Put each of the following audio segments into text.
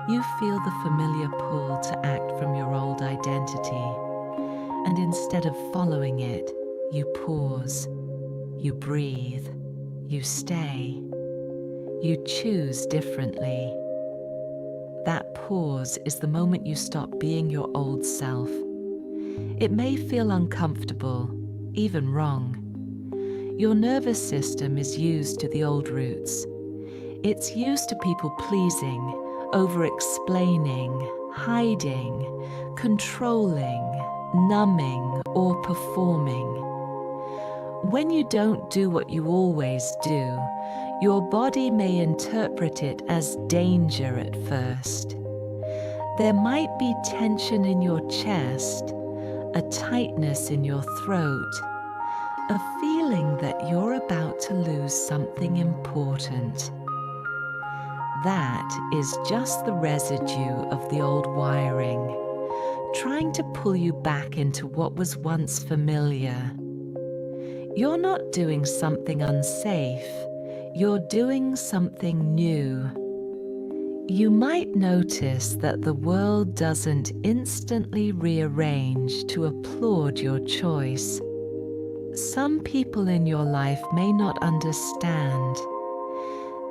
You feel the familiar pull to act from your old identity, and instead of following it, you pause, you breathe, you stay, you choose differently. That pause is the moment you stop being your old self. It may feel uncomfortable, even wrong. Your nervous system is used to the old roots. It's used to people pleasing, over-explaining, hiding, controlling, numbing, or performing. When you don't do what you always do, your body may interpret it as danger at first. There might be tension in your chest, a tightness in your throat, a feeling that you're about to lose something important. That is just the residue of the old wiring, trying to pull you back into what was once familiar. You're not doing something unsafe, you're doing something new. You might notice that the world doesn't instantly rearrange to applaud your choice. Some people in your life may not understand.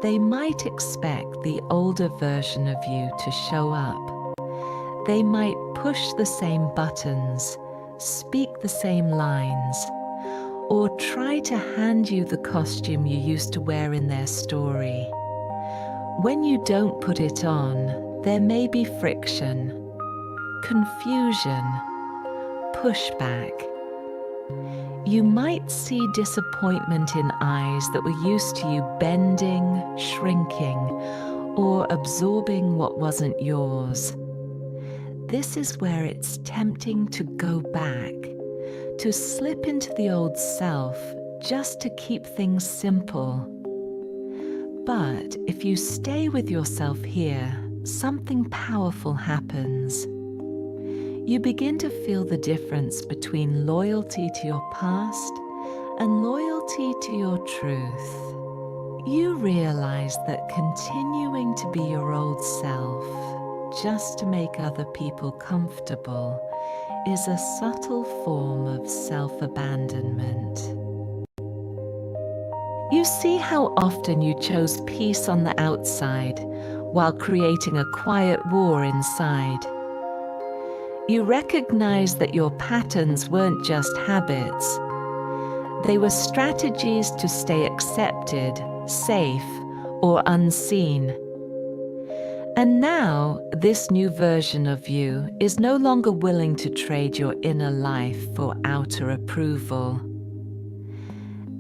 They might expect the older version of you to show up. They might push the same buttons, speak the same lines, or try to hand you the costume you used to wear in their story. When you don't put it on, there may be friction, confusion, pushback. You might see disappointment in eyes that were used to you bending, shrinking, or absorbing what wasn't yours. This is where it's tempting to go back, to slip into the old self just to keep things simple. But if you stay with yourself here, something powerful happens. You begin to feel the difference between loyalty to your past and loyalty to your truth. You realize that continuing to be your old self just to make other people comfortable is a subtle form of self-abandonment. You see how often you chose peace on the outside while creating a quiet war inside. You recognize that your patterns weren't just habits. They were strategies to stay accepted, safe, or unseen. And now, this new version of you is no longer willing to trade your inner life for outer approval.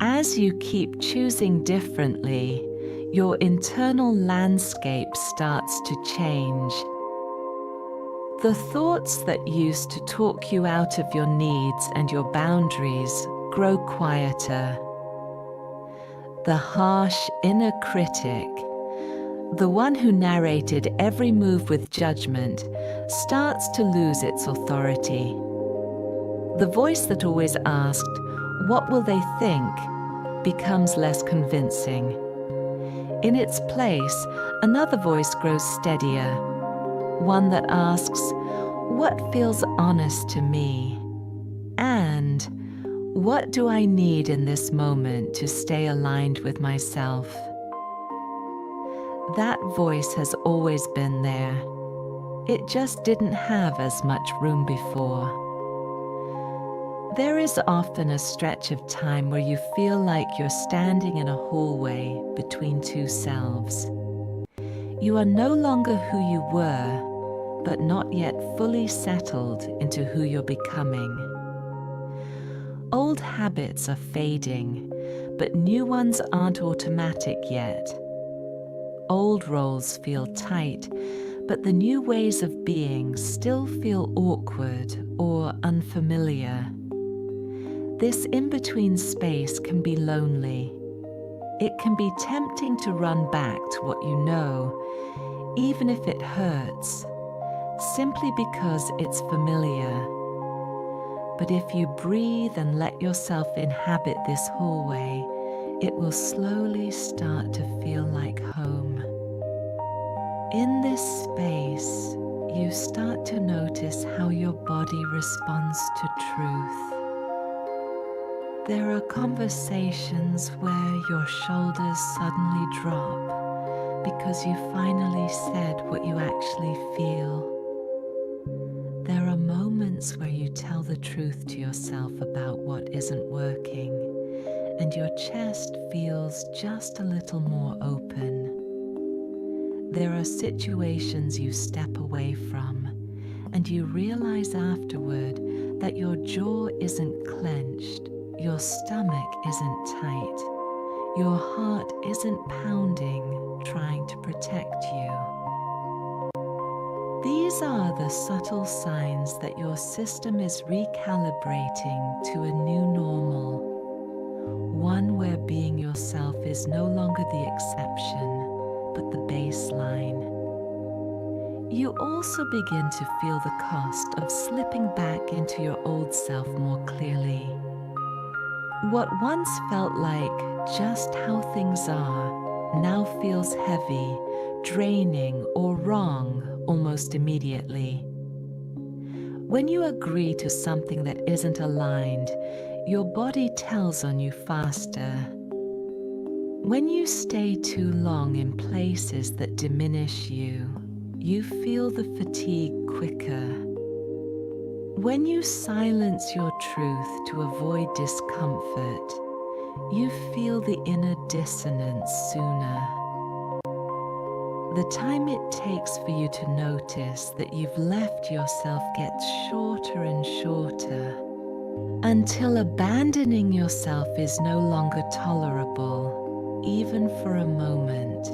As you keep choosing differently, your internal landscape starts to change. The thoughts that used to talk you out of your needs and your boundaries grow quieter. The harsh inner critic, the one who narrated every move with judgment, starts to lose its authority. The voice that always asked, "What will they think?" becomes less convincing. In its place, another voice grows steadier, one that asks, "What feels honest to me?" And "What do I need in this moment to stay aligned with myself?" That voice has always been there. It just didn't have as much room before. There is often a stretch of time where you feel like you're standing in a hallway between two selves. You are no longer who you were, but not yet fully settled into who you're becoming. Old habits are fading, but new ones aren't automatic yet. Old roles feel tight, but the new ways of being still feel awkward or unfamiliar. This in-between space can be lonely. It can be tempting to run back to what you know, even if it hurts, simply because it's familiar. But if you breathe and let yourself inhabit this hallway, it will slowly start to feel like home. In this space, you start to notice how your body responds to truth. There are conversations where your shoulders suddenly drop because you finally said what you actually feel. There are moments where you tell the truth to yourself about what isn't working, and your chest feels just a little more open. There are situations you step away from, and you realize afterward that your jaw isn't clenched, your stomach isn't tight, your heart isn't pounding, trying to protect you. These are the subtle signs that your system is recalibrating to a new normal, one where being yourself is no longer the exception, but the baseline. You also begin to feel the cost of slipping back into your old self more clearly. What once felt like just how things are now feels heavy, draining, or wrong almost immediately. When you agree to something that isn't aligned, your body tells on you faster. When you stay too long in places that diminish you, you feel the fatigue quicker. When you silence your truth to avoid discomfort, you feel the inner dissonance sooner. The time it takes for you to notice that you've left yourself gets shorter and shorter, until abandoning yourself is no longer tolerable, even for a moment.